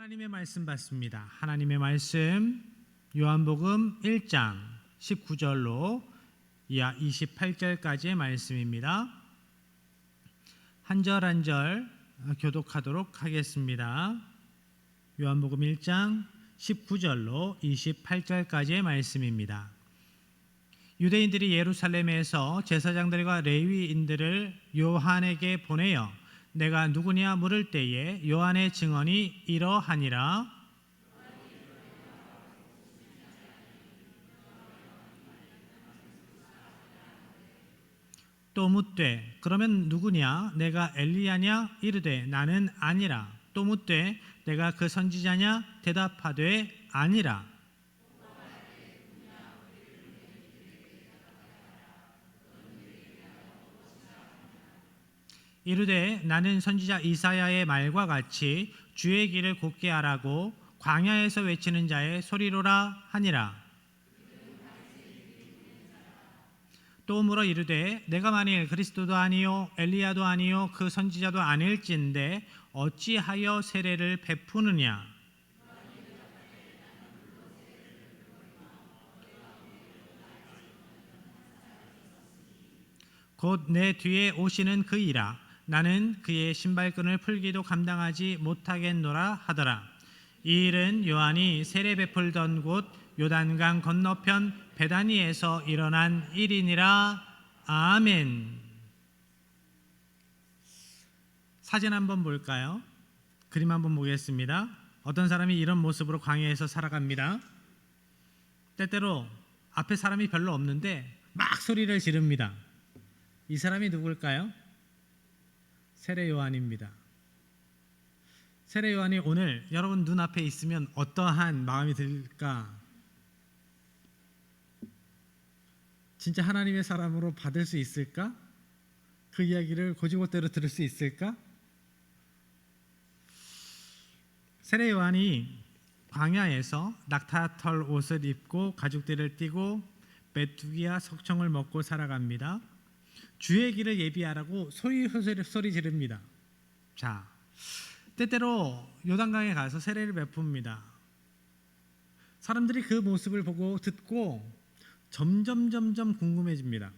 하나님의 말씀 받습니다. 하나님의 말씀 요한복음 1장 19절로 이하 28절까지의 말씀입니다. 한 절 한 절 교독하도록 하겠습니다. 요한복음 1장 19절로 28절까지의 말씀입니다. 유대인들이 예루살렘에서 제사장들과 레위인들을 요한에게 보내어 내가 누구냐 물을 때에 요한의 증언이 이러하니라. 또 묻되 그러면 누구냐? 내가 엘리야냐? 이르되 나는 아니라. 또 묻되 내가 그 선지자냐? 대답하되 아니라. 이르되 나는 선지자 이사야의 말과 같이 주의 길을 곧게 하라고 광야에서 외치는 자의 소리로라 하니라. 또 물어 이르되 내가 만일 그리스도도 아니요 엘리야도 아니요 그 선지자도 아닐진데 어찌하여 세례를 베푸느냐? 곧 내 뒤에 오시는 그이라. 나는 그의 신발끈을 풀기도 감당하지 못하겠노라 하더라. 이 일은 요한이 세례 베풀던 곳 요단강 건너편 베다니에서 일어난 일이니라. 아멘. 사진 한번 볼까요? 그림 한번 보겠습니다. 어떤 사람이 이런 모습으로 광야에서 살아갑니다. 때때로 앞에 사람이 별로 없는데 막 소리를 지릅니다. 이 사람이 누굴까요? 세례 요한입니다. 세례 요한이 오늘 여러분 눈앞에 있으면 어떠한 마음이 들까? 진짜 하나님의 사람으로 받을 수 있을까? 그 이야기를 고지고대로 들을 수 있을까? 세례 요한이 광야에서 낙타털 옷을 입고 가죽띠를 띠고 메뚜기와 석청을 먹고 살아갑니다. 주의 길을 예비하라고 소리 지릅니다. 자, 때때로 요단강에 가서 세례를 베풉니다. 사람들이 그 모습을 보고 듣고 점점 궁금해집니다.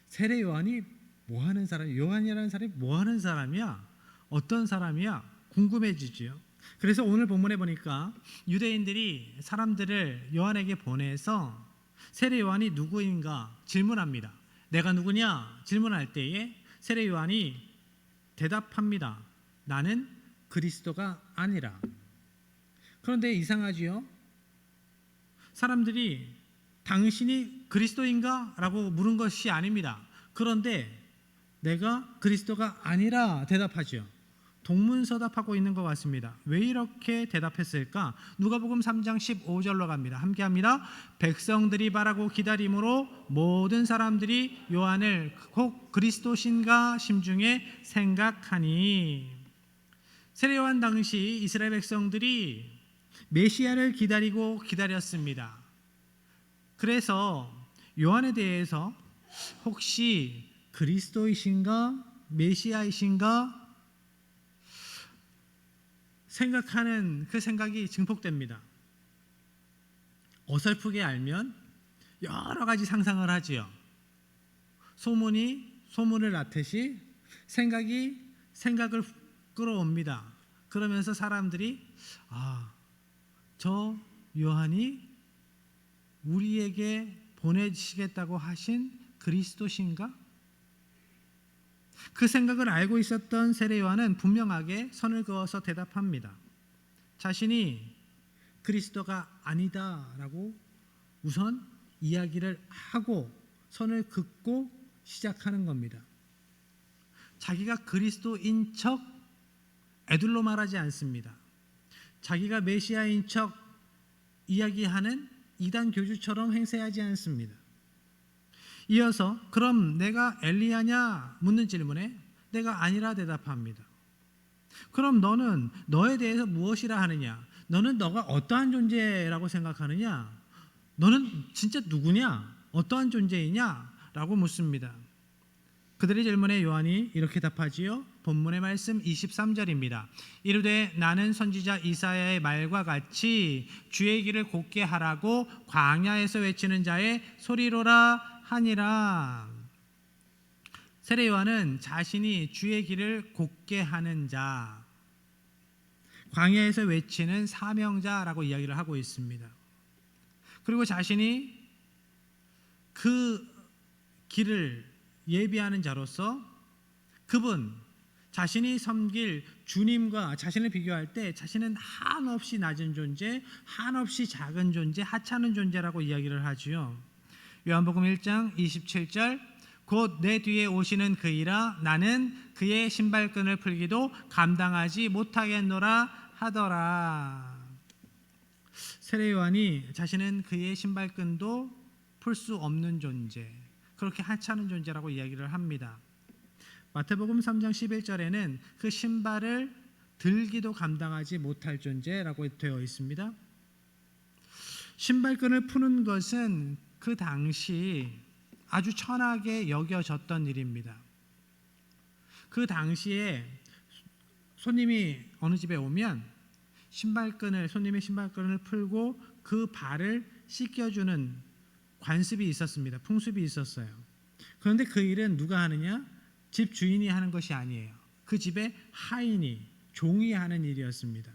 세례 요한이 뭐 하는 사람이야? 요한이라는 사람이 뭐 하는 사람이야? 어떤 사람이야? 궁금해지지요. 그래서 오늘 본문에 보니까 유대인들이 사람들을 요한에게 보내서 세례 요한이 누구인가 질문합니다. 내가 누구냐? 질문할 때에 세례 요한이 대답합니다. 나는 그리스도가 아니라. 그런데 이상하지요? 사람들이 당신이 그리스도인가? 라고 물은 것이 아닙니다. 그런데 내가 그리스도가 아니라 대답하지요. 동문서답하고 있는 것 같습니다. 왜 이렇게 대답했을까? 누가복음 3장 15절로 갑니다. 함께 합니다. 백성들이 바라고 기다림으로 모든 사람들이 요한을 혹 그리스도신가 심중에 생각하니. 세례 요한 당시 이스라엘 백성들이 메시아를 기다렸습니다. 그래서 요한에 대해서 혹시 그리스도이신가 메시아이신가 생각하는 그 생각이 증폭됩니다. 어설프게 알면 여러 가지 상상을 하지요. 소문이 소문을 낳듯이 생각을 끌어옵니다. 그러면서 사람들이 저 요한이 우리에게 보내시겠다고 하신 그리스도신가? 그 생각을 알고 있었던 세례 요한은 분명하게 선을 그어서 대답합니다. 자신이 그리스도가 아니다라고 우선 이야기를 하고 선을 긋고 시작하는 겁니다. 자기가 그리스도인 척 애들로 말하지 않습니다. 자기가 메시아인 척 이야기하는 이단 교주처럼 행세하지 않습니다. 이어서 그럼 내가 엘리야냐 묻는 질문에 내가 아니라 대답합니다. 그럼 너는 너에 대해서 무엇이라 하느냐? 너는 너가 어떠한 존재라고 생각하느냐? 너는 진짜 누구냐? 어떠한 존재이냐? 라고 묻습니다. 그들의 질문에 요한이 이렇게 답하지요. 본문의 말씀 23절입니다. 이르되 나는 선지자 이사야의 말과 같이 주의 길을 곧게 하라고 광야에서 외치는 자의 소리로라 하니라. 세례 요한은 자신이 주의 길을 곧게 하는 자, 광야에서 외치는 사명자라고 이야기를 하고 있습니다. 그리고 자신이 그 길을 예비하는 자로서 그분 자신이 섬길 주님과 자신을 비교할 때 자신은 한없이 낮은 존재, 한없이 작은 존재, 하찮은 존재라고 이야기를 하지요. 요한복음 1장 27절 곧 내 뒤에 오시는 그이라 나는 그의 신발끈을 풀기도 감당하지 못하겠노라 하더라. 세례 요한이 자신은 그의 신발끈도 풀 수 없는 존재, 그렇게 하찮은 존재라고 이야기를 합니다. 마태복음 3장 11절에는 그 신발을 들기도 감당하지 못할 존재라고 되어 있습니다. 신발끈을 푸는 것은 그 당시 아주 천하게 여겨졌던 일입니다. 그 당시에 손님이 어느 집에 오면 손님의 신발끈을 풀고 그 발을 씻겨주는 관습이 있었습니다. 풍습이 있었어요. 그런데 그 일은 누가 하느냐? 집 주인이 하는 것이 아니에요. 그 집의 하인이, 종이 하는 일이었습니다.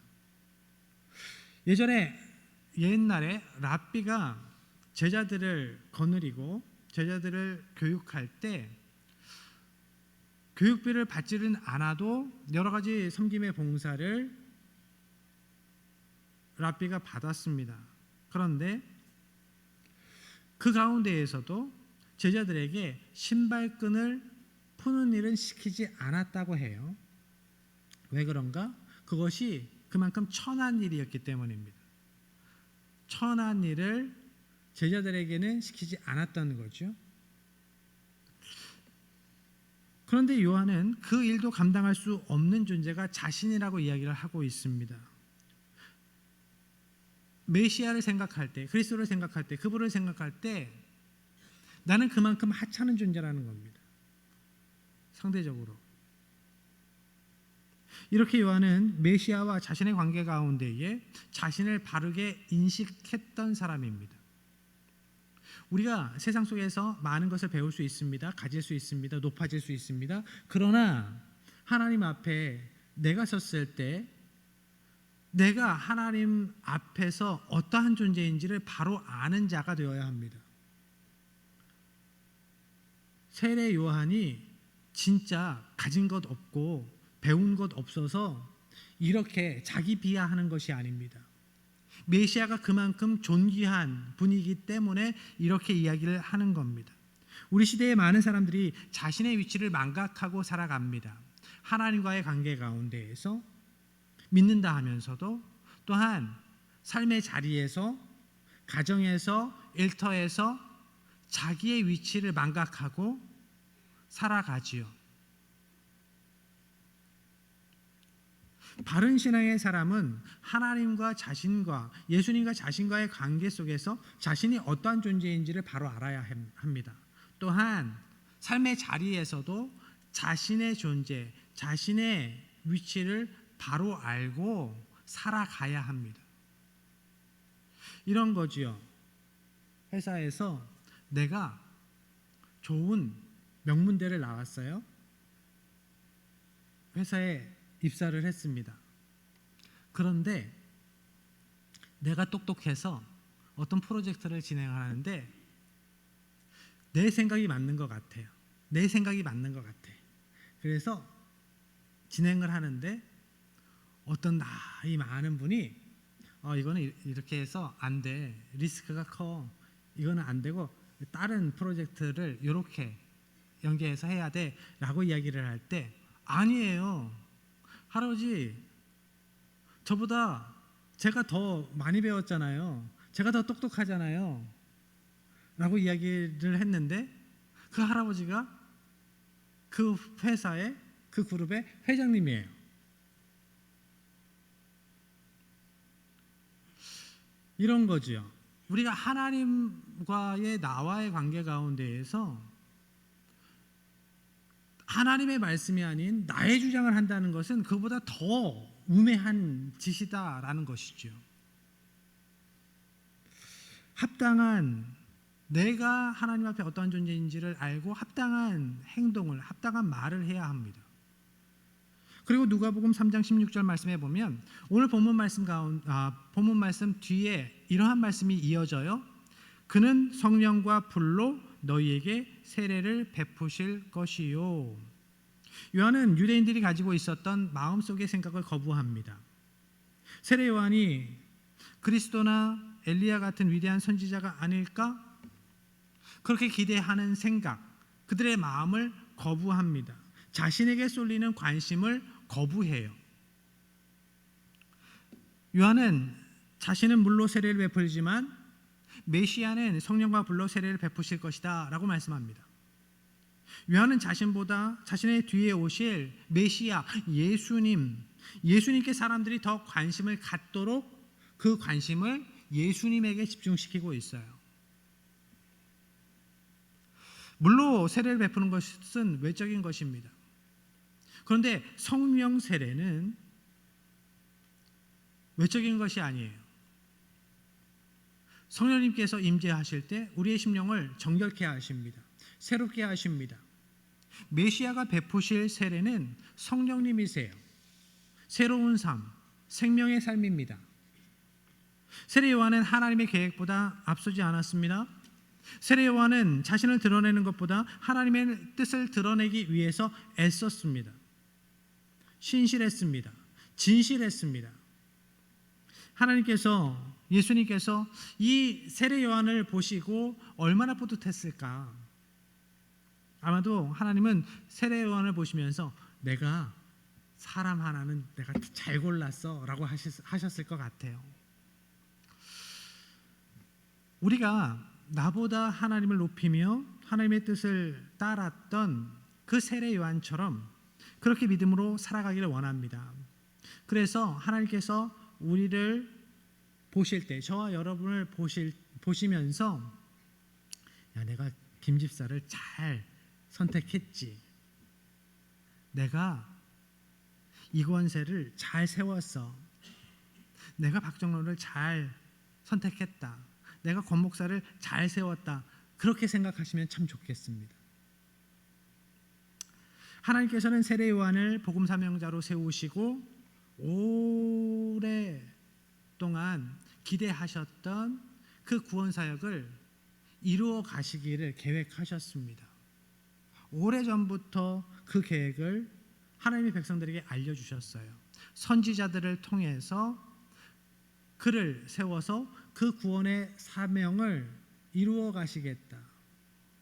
옛날에 랍비가 제자들을 거느리고 제자들을 교육할 때 교육비를 받지는 않아도 여러 가지 섬김의 봉사를 랍비가 받았습니다. 그런데 그 가운데에서도 제자들에게 신발끈을 푸는 일은 시키지 않았다고 해요. 왜 그런가? 그것이 그만큼 천한 일이었기 때문입니다. 천한 일을 제자들에게는 시키지 않았던 거죠. 그런데 요한은 그 일도 감당할 수 없는 존재가 자신이라고 이야기를 하고 있습니다. 메시아를 생각할 때, 그리스도를 생각할 때, 그분을 생각할 때 나는 그만큼 하찮은 존재라는 겁니다. 상대적으로. 이렇게 요한은 메시아와 자신의 관계 가운데에 자신을 바르게 인식했던 사람입니다. 우리가 세상 속에서 많은 것을 배울 수 있습니다. 가질 수 있습니다. 높아질 수 있습니다. 그러나 하나님 앞에 내가 섰을 때 내가 하나님 앞에서 어떠한 존재인지를 바로 아는 자가 되어야 합니다. 세례 요한이 진짜 가진 것 없고 배운 것 없어서 이렇게 자기 비하하는 것이 아닙니다. 메시아가 그만큼 존귀한 분이기 때문에 이렇게 이야기를 하는 겁니다. 우리 시대의 많은 사람들이 자신의 위치를 망각하고 살아갑니다. 하나님과의 관계 가운데에서 믿는다 하면서도 또한 삶의 자리에서, 가정에서, 일터에서 자기의 위치를 망각하고 살아가지요. 바른 신앙의 사람은 하나님과 자신과 예수님과 자신과의 관계 속에서 자신이 어떠한 존재인지를 바로 알아야 합니다. 또한 삶의 자리에서도 자신의 존재, 자신의 위치를 바로 알고 살아가야 합니다. 이런 거지요. 회사에서 내가 좋은 명문대를 나왔어요. 회사에 입사를 했습니다. 그런데 내가 똑똑해서 어떤 프로젝트를 진행하는데 내 생각이 맞는 것 같아요. 내 생각이 맞는 것 같아. 그래서 진행을 하는데 어떤 나이 많은 분이 이거는 이렇게 해서 안 돼. 리스크가 커. 이거는 안 되고 다른 프로젝트를 이렇게 연계해서 해야 돼. 라고 이야기를 할 때 아니에요. 할아버지, 저보다 제가 더 많이 배웠잖아요. 제가 더 똑똑하잖아요. 라고 이야기를 했는데 그 할아버지가 그 회사의 그 그룹의 회장님이에요. 이런 거지요. 우리가 하나님과의 나와의 관계 가운데에서 하나님의 말씀이 아닌 나의 주장을 한다는 것은 그보다 더 우매한 짓이다라는 것이죠. 합당한, 내가 하나님 앞에 어떠한 존재인지를 알고 합당한 행동을, 합당한 말을 해야 합니다. 그리고 누가복음 3장 16절 말씀에 보면 오늘 본문 말씀 뒤에 이러한 말씀이 이어져요. 그는 성령과 불로 너희에게 세례를 베푸실 것이요. 요한은 유대인들이 가지고 있었던 마음속의 생각을 거부합니다. 세례 요한이 그리스도나 엘리야 같은 위대한 선지자가 아닐까? 그렇게 기대하는 생각, 그들의 마음을 거부합니다. 자신에게 쏠리는 관심을 거부해요. 요한은 자신은 물로 세례를 베풀지만 메시아는 성령과 불로 세례를 베푸실 것이다 라고 말씀합니다. 요한은 자신의 뒤에 오실 메시아 예수님께 사람들이 더 관심을 갖도록 그 관심을 예수님에게 집중시키고 있어요. 물로 세례를 베푸는 것은 외적인 것입니다. 그런데 성령 세례는 외적인 것이 아니에요. 성령님께서 임재하실 때 우리의 심령을 정결케 하십니다. 새롭게 하십니다. 메시아가 베푸실 세례는 성령님이세요. 새로운 삶, 생명의 삶입니다. 세례 요한은 하나님의 계획보다 앞서지 않았습니다. 세례 요한은 자신을 드러내는 것보다 하나님의 뜻을 드러내기 위해서 애썼습니다. 신실했습니다. 진실했습니다. 예수님께서 이 세례 요한을 보시고 얼마나 뿌듯했을까? 아마도 하나님은 세례 요한을 보시면서 내가 사람 하나는 내가 잘 골랐어 라고 하셨을 것 같아요. 우리가 나보다 하나님을 높이며 하나님의 뜻을 따랐던 그 세례 요한처럼 그렇게 믿음으로 살아가기를 원합니다. 그래서 하나님께서 우리를 보실 때, 저와 여러분을 보시면서 야, 내가 김 집사를 잘 선택했지. 내가 이권세를 잘 세웠어. 내가 박정로를 잘 선택했다. 내가 권 목사를 잘 세웠다. 그렇게 생각하시면 참 좋겠습니다. 하나님께서는 세례 요한을 복음 사명자로 세우시고 오랫동안 기대하셨던 그 구원 사역을 이루어 가시기를 계획하셨습니다. 오래전부터 그 계획을 하나님의 백성들에게 알려주셨어요. 선지자들을 통해서 그를 세워서 그 구원의 사명을 이루어 가시겠다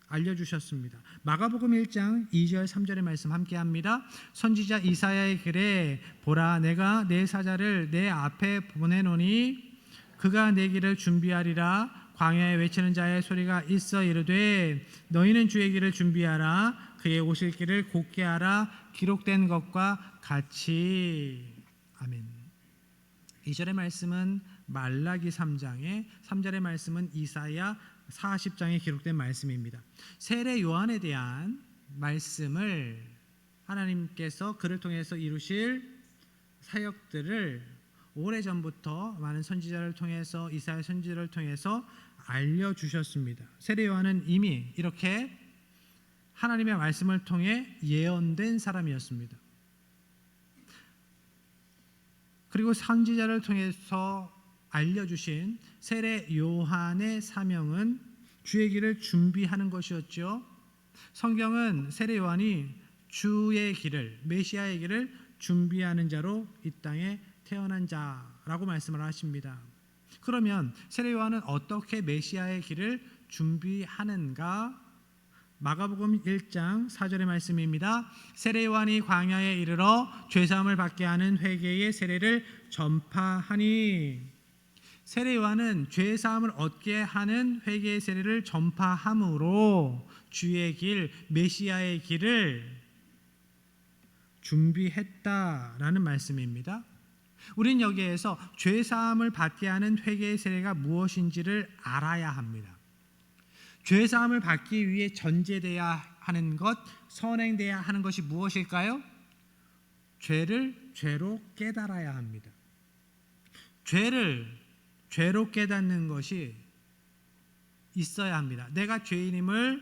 알려주셨습니다. 마가복음 1장 2절 3절의 말씀 함께합니다. 선지자 이사야의 글에 보라 내가 내 사자를 내 앞에 보내노니 그가 내 길을 준비하리라. 광야에 외치는 자의 소리가 있어 이르되 너희는 주의 길을 준비하라. 그의 오실 길을 곧게 하라. 기록된 것과 같이. 아멘. 2절의 말씀은 말라기 3장에 3절의 말씀은 이사야 40장에 기록된 말씀입니다. 세례 요한에 대한 말씀을 하나님께서 그를 통해서 이루실 사역들을 오래전부터 많은 선지자를 통해서 이사야 선지자를 통해서 알려주셨습니다. 세례 요한은 이미 이렇게 하나님의 말씀을 통해 예언된 사람이었습니다. 그리고 선지자를 통해서 알려주신 세례 요한의 사명은 주의 길을 준비하는 것이었죠. 성경은 세례 요한이 주의 길을, 메시아의 길을 준비하는 자로 이 땅에 태어난 자라고 말씀을 하십니다. 그러면 세례 요한은 어떻게 메시아의 길을 준비하는가? 마가복음 1장 4절의 말씀입니다. 세례 요한이 광야에 이르러 죄사함을 받게 하는 회개의 세례를 전파하니. 세례 요한은 죄사함을 얻게 하는 회개의 세례를 전파함으로 주의 길, 메시아의 길을 준비했다라는 말씀입니다. 우린 여기에서 죄사함을 받게 하는 회개의 세례가 무엇인지를 알아야 합니다. 죄 사함을 받기 위해 전제돼야 하는 것, 선행돼야 하는 것이 무엇일까요? 죄를 죄로 깨달아야 합니다. 죄를 죄로 깨닫는 것이 있어야 합니다. 내가 죄인임을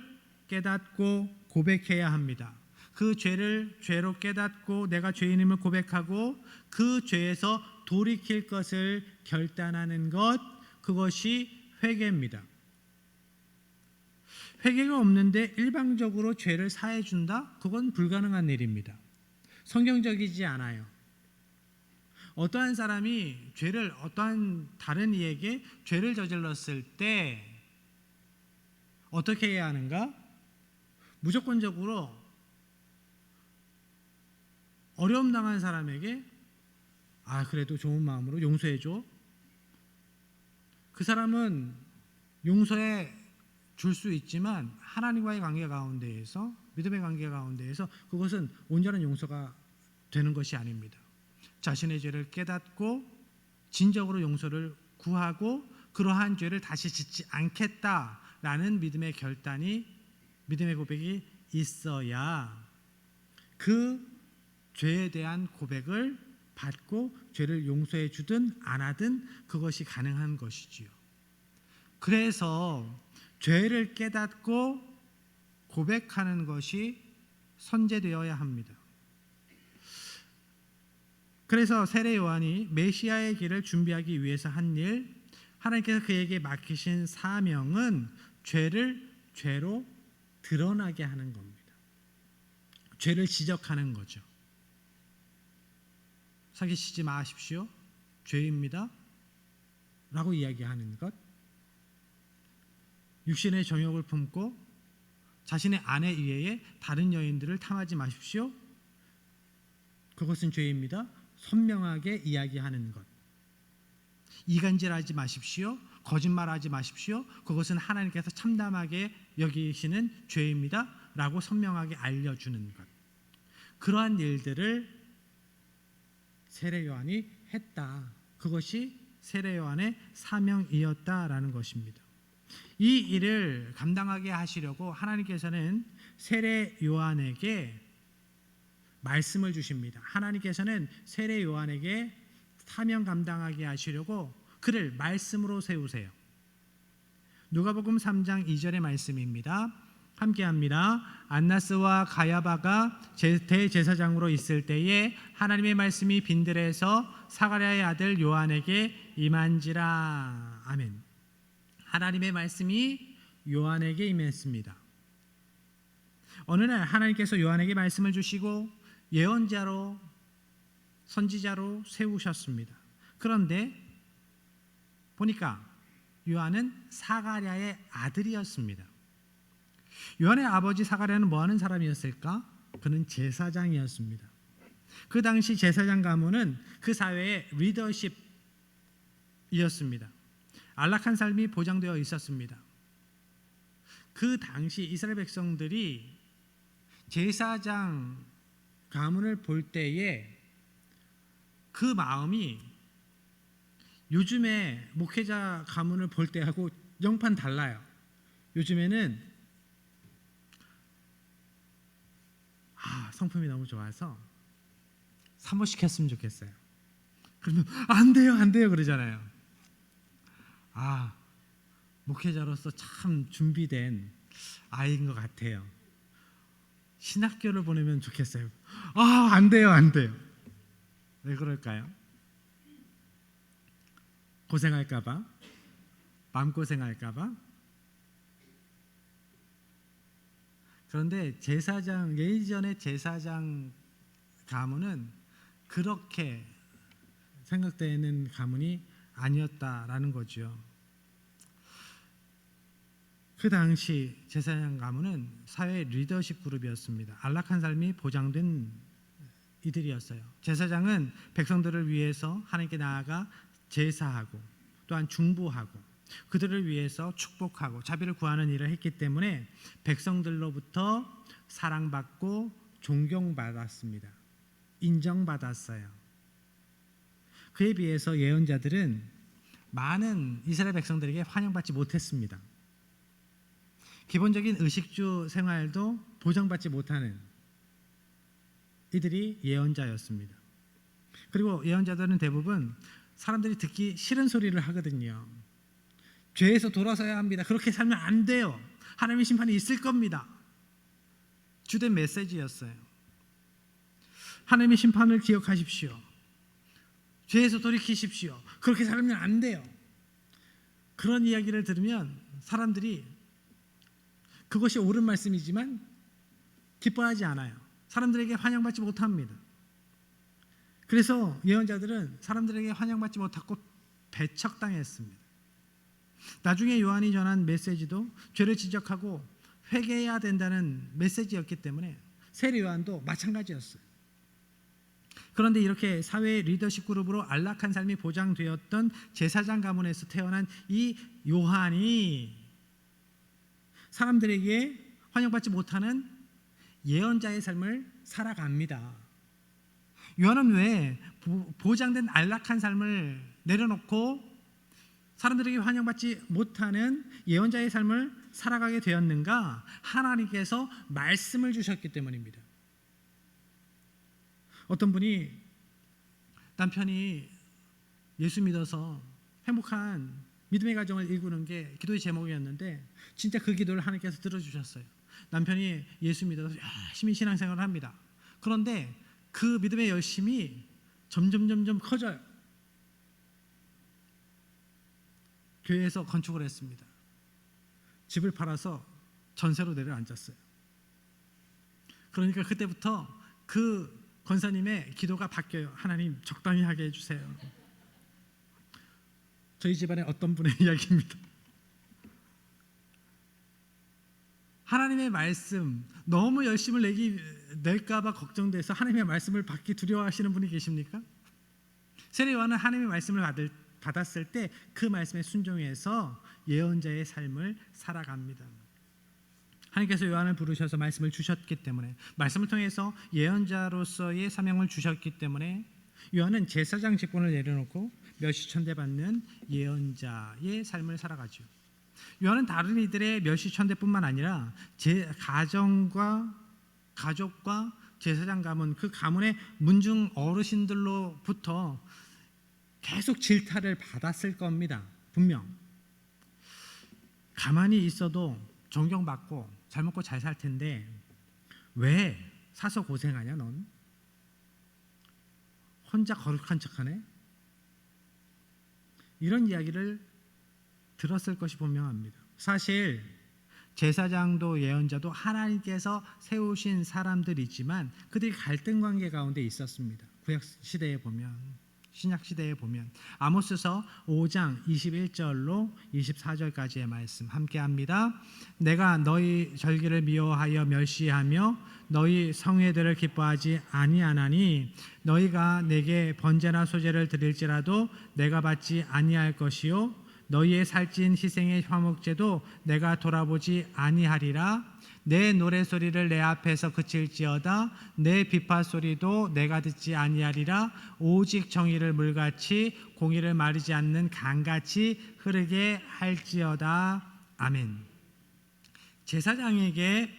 깨닫고 고백해야 합니다. 그 죄를 죄로 깨닫고 내가 죄인임을 고백하고 그 죄에서 돌이킬 것을 결단하는 것, 그것이 회개입니다. 회개가 없는데 일방적으로 죄를 사해 준다? 그건 불가능한 일입니다. 성경적이지 않아요. 어떠한 사람이 죄를 어떠한 다른 이에게 죄를 저질렀을 때 어떻게 해야 하는가? 무조건적으로 어려움 당한 사람에게 그래도 좋은 마음으로 용서해 줘. 그 사람은 용서해 줄 수 있지만 하나님과의 관계 가운데에서, 믿음의 관계 가운데에서 그것은 온전한 용서가 되는 것이 아닙니다. 자신의 죄를 깨닫고 진정으로 용서를 구하고 그러한 죄를 다시 짓지 않겠다라는 믿음의 결단이, 믿음의 고백이 있어야 그 죄에 대한 고백을 받고 죄를 용서해 주든 안 하든 그것이 가능한 것이지요. 그래서 죄를 깨닫고 고백하는 것이 선제되어야 합니다. 그래서 세례 요한이 메시아의 길을 준비하기 위해서 한 일, 하나님께서 그에게 맡기신 사명은 죄를 죄로 드러나게 하는 겁니다. 죄를 지적하는 거죠. 사귀시지 마십시오. 죄입니다. 라고 이야기하는 것. 육신의 정욕을 품고 자신의 아내 이외에 다른 여인들을 탐하지 마십시오. 그것은 죄입니다. 선명하게 이야기하는 것. 이간질하지 마십시오. 거짓말하지 마십시오. 그것은 하나님께서 참담하게 여기시는 죄입니다. 라고 선명하게 알려주는 것. 그러한 일들을 세례 요한이 했다. 그것이 세례 요한의 사명이었다라는 것입니다. 이 일을 감당하게 하시려고 하나님께서는 세례 요한에게 말씀을 주십니다. 하나님께서는 세례 요한에게 사명 감당하게 하시려고 그를 말씀으로 세우세요. 누가복음 3장 2절의 말씀입니다. 함께합니다. 안나스와 가야바가 대제사장으로 있을 때에 하나님의 말씀이 빈들에서 사가랴의 아들 요한에게 임한지라. 아멘. 하나님의 말씀이 요한에게 임했습니다. 어느 날 하나님께서 요한에게 말씀을 주시고 예언자로, 선지자로 세우셨습니다. 그런데 보니까 요한은 사가랴의 아들이었습니다. 요한의 아버지 사가랴는 뭐하는 사람이었을까? 그는 제사장이었습니다. 그 당시 제사장 가문은 그 사회의 리더십이었습니다. 안락한 삶이 보장되어 있었습니다. 그 당시 이스라엘 백성들이 제사장 가문을 볼 때에 그 마음이 요즘에 목회자 가문을 볼 때하고 영판 달라요. 요즘에는 성품이 너무 좋아서 사모시켰으면 좋겠어요. 그러면 안 돼요 그러잖아요. 목회자로서 참 준비된 아이인 것 같아요. 신학교를 보내면 좋겠어요. 안 돼요. 왜 그럴까요? 고생할까봐, 마음고생할까봐. 그런데 예전의 제사장 가문은 그렇게 생각되는 가문이 아니었다라는 거죠. 그 당시 제사장 가문은 사회 리더십 그룹이었습니다. 안락한 삶이 보장된 이들이었어요. 제사장은 백성들을 위해서 하나님께 나아가 제사하고 또한 중보하고 그들을 위해서 축복하고 자비를 구하는 일을 했기 때문에 백성들로부터 사랑받고 존경받았습니다. 인정받았어요. 그에 비해서 예언자들은 많은 이스라엘 백성들에게 환영받지 못했습니다. 기본적인 의식주 생활도 보장받지 못하는 이들이 예언자였습니다. 그리고 예언자들은 대부분 사람들이 듣기 싫은 소리를 하거든요. 죄에서 돌아서야 합니다. 그렇게 살면 안 돼요. 하나님의 심판이 있을 겁니다. 주된 메시지였어요. 하나님의 심판을 기억하십시오. 죄에서 돌이키십시오. 그렇게 살면 안 돼요. 그런 이야기를 들으면 사람들이 그것이 옳은 말씀이지만 기뻐하지 않아요. 사람들에게 환영받지 못합니다. 그래서 예언자들은 사람들에게 환영받지 못하고 배척당했습니다. 나중에 요한이 전한 메시지도 죄를 지적하고 회개해야 된다는 메시지였기 때문에 세례 요한도 마찬가지였어요. 그런데 이렇게 사회 리더십 그룹으로 안락한 삶이 보장되었던 제사장 가문에서 태어난 이 요한이 사람들에게 환영받지 못하는 예언자의 삶을 살아갑니다. 요한은 왜 보장된 안락한 삶을 내려놓고 사람들에게 환영받지 못하는 예언자의 삶을 살아가게 되었는가? 하나님께서 말씀을 주셨기 때문입니다. 어떤 분이 남편이 예수 믿어서 행복한 믿음의 가정을 이루는 게 기도의 제목이었는데 진짜 그 기도를 하나님께서 들어주셨어요. 남편이 예수 믿어서 열심히 신앙생활을 합니다. 그런데 그 믿음의 열심이 점점 커져요. 교회에서 건축을 했습니다. 집을 팔아서 전세로 내려앉았어요. 그러니까 그때부터 그 권사님의 기도가 바뀌어요. 하나님 적당히 하게 해주세요. 저희 집안의 어떤 분의 이야기입니다. 하나님의 말씀 너무 열심을 낼까 봐 걱정돼서 하나님의 말씀을 받기 두려워하시는 분이 계십니까? 세례 요한은 하나님의 말씀을 받았을 때 그 말씀에 순종해서 예언자의 삶을 살아갑니다. 하나님께서 요한을 부르셔서 말씀을 주셨기 때문에, 말씀을 통해서 예언자로서의 사명을 주셨기 때문에 요한은 제사장 직분을 내려놓고 멸시천대 받는 예언자의 삶을 살아가죠. 요한은 다른 이들의 멸시천대뿐만 아니라 제 가족과 제사장 가문, 그 가문의 문중 어르신들로부터 계속 질타를 받았을 겁니다. 분명. 가만히 있어도 존경받고 잘 먹고 잘 살 텐데 왜 사서 고생하냐 넌? 혼자 거룩한 척하네? 이런 이야기를 들었을 것이 분명합니다. 사실 제사장도 예언자도 하나님께서 세우신 사람들이지만 그들이 갈등 관계 가운데 있었습니다. 구약 시대에 보면, 신약 시대에 보면 아모스서 5장 21절로 24절까지의 말씀 함께 합니다. 내가 너희 절기를 미워하여 멸시하며 너희 성회들을 기뻐하지 아니하나니 너희가 내게 번제나 소제를 드릴지라도 내가 받지 아니할 것이요 너희의 살찐 희생의 화목제도 내가 돌아보지 아니하리라. 내 노래소리를 내 앞에서 그칠지어다 내 비파소리도 내가 듣지 아니하리라. 오직 정의를 물같이 공의를 마르지 않는 강같이 흐르게 할지어다. 아멘. 제사장에게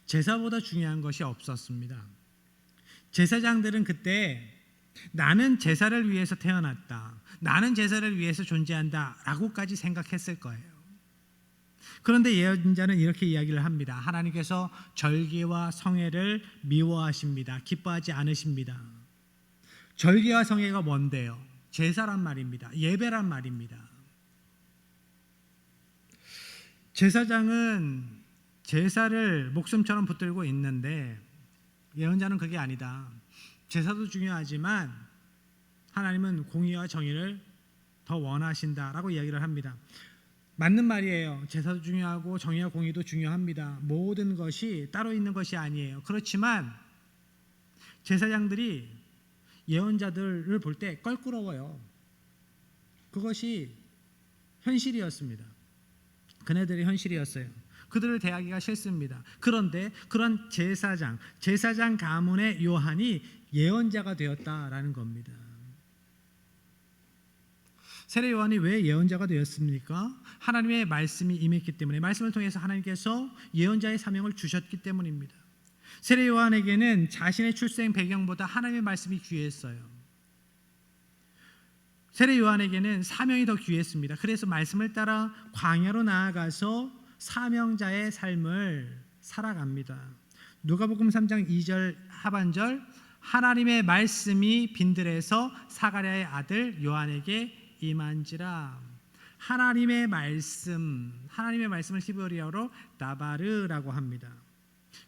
제사보다 중요한 것이 없었습니다. 제사장들은 그때 나는 제사를 위해서 태어났다, 나는 제사를 위해서 존재한다 라고까지 생각했을 거예요. 그런데 예언자는 이렇게 이야기를 합니다. 하나님께서 절기와 성회를 미워하십니다. 기뻐하지 않으십니다. 절기와 성회가 뭔데요? 제사란 말입니다. 예배란 말입니다. 제사장은 제사를 목숨처럼 붙들고 있는데 예언자는 그게 아니다. 제사도 중요하지만 하나님은 공의와 정의를 더 원하신다라고 이야기를 합니다. 맞는 말이에요. 제사도 중요하고 정의와 공의도 중요합니다. 모든 것이 따로 있는 것이 아니에요. 그렇지만 제사장들이 예언자들을 볼 때 껄끄러워요. 그것이 현실이었습니다. 그네들의 현실이었어요. 그들을 대하기가 싫습니다. 그런데 그런 제사장 가문의 요한이 예언자가 되었다라는 겁니다. 세례 요한이 왜 예언자가 되었습니까? 하나님의 말씀이 임했기 때문에, 말씀을 통해서 하나님께서 예언자의 사명을 주셨기 때문입니다. 세례 요한에게는 자신의 출생 배경보다 하나님의 말씀이 귀했어요. 세례 요한에게는 사명이 더 귀했습니다. 그래서 말씀을 따라 광야로 나아가서 사명자의 삶을 살아갑니다. 누가복음 3장 2절 하반절, 하나님의 말씀이 빈들에서 사가랴의 아들 요한에게 임한지라. 하나님의 말씀을 히브리어로 다바르라고 합니다.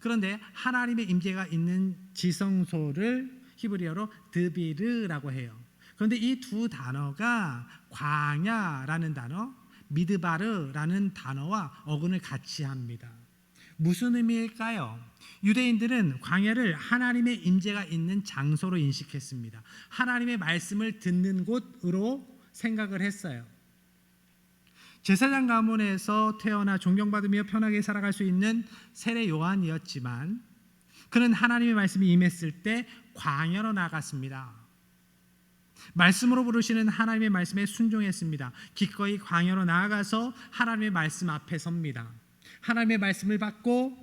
그런데 하나님의 임재가 있는 지성소를 히브리어로 드비르라고 해요. 그런데 이 두 단어가 광야라는 단어, 미드바르라는 단어와 어근을 같이 합니다. 무슨 의미일까요? 유대인들은 광야를 하나님의 임재가 있는 장소로 인식했습니다. 하나님의 말씀을 듣는 곳으로 생각을 했어요. 제사장 가문에서 태어나 존경받으며 편하게 살아갈 수 있는 세례 요한이었지만, 그는 하나님의 말씀이 임했을 때 광야로 나갔습니다. 말씀으로 부르시는 하나님의 말씀에 순종했습니다. 기꺼이 광야로 나아가서 하나님의 말씀 앞에 섭니다. 하나님의 말씀을 받고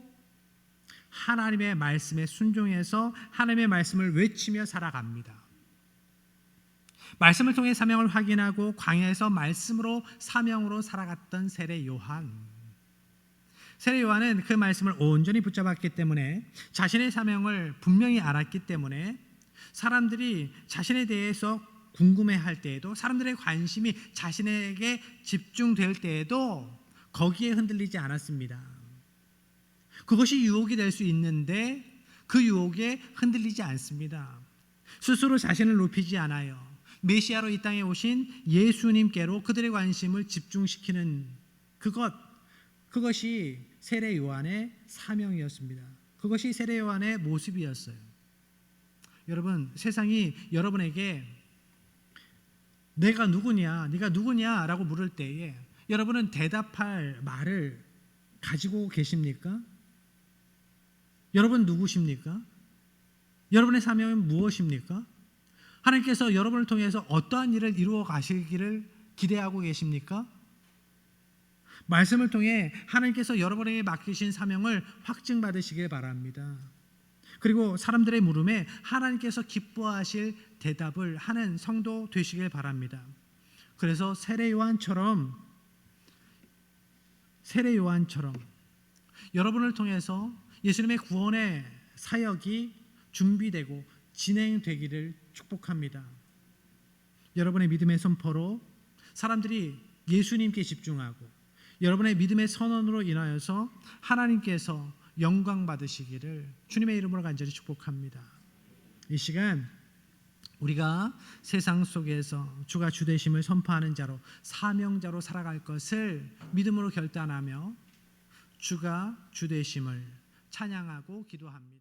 하나님의 말씀에 순종해서 하나님의 말씀을 외치며 살아갑니다. 말씀을 통해 사명을 확인하고 광야에서 말씀으로 사명으로 살아갔던 세례 요한. 세례 요한은 그 말씀을 온전히 붙잡았기 때문에, 자신의 사명을 분명히 알았기 때문에, 사람들이 자신에 대해서 궁금해할 때에도, 사람들의 관심이 자신에게 집중될 때에도 거기에 흔들리지 않았습니다. 그것이 유혹이 될 수 있는데 그 유혹에 흔들리지 않습니다. 스스로 자신을 높이지 않아요. 메시아로 이 땅에 오신 예수님께로 그들의 관심을 집중시키는 그것이 세례 요한의 사명이었습니다. 그것이 세례 요한의 모습이었어요. 여러분, 세상이 여러분에게 내가 누구냐, 네가 누구냐라고 물을 때에 여러분은 대답할 말을 가지고 계십니까? 여러분 누구십니까? 여러분의 사명은 무엇입니까? 하나님께서 여러분을 통해서 어떠한 일을 이루어 가시기를 기대하고 계십니까? 말씀을 통해 하나님께서 여러분에게 맡기신 사명을 확증받으시길 바랍니다. 그리고 사람들의 물음에 하나님께서 기뻐하실 대답을 하는 성도 되시길 바랍니다. 그래서 세례 요한처럼 여러분을 통해서 예수님의 구원의 사역이 준비되고 진행되기를 축복합니다. 여러분의 믿음의 선포로 사람들이 예수님께 집중하고, 여러분의 믿음의 선언으로 인하여서 하나님께서 영광 받으시기를 주님의 이름으로 간절히 축복합니다. 이 시간 우리가 세상 속에서 주가 주되심을 선포하는 자로, 사명자로 살아갈 것을 믿음으로 결단하며 주가 주되심을 찬양하고 기도합니다.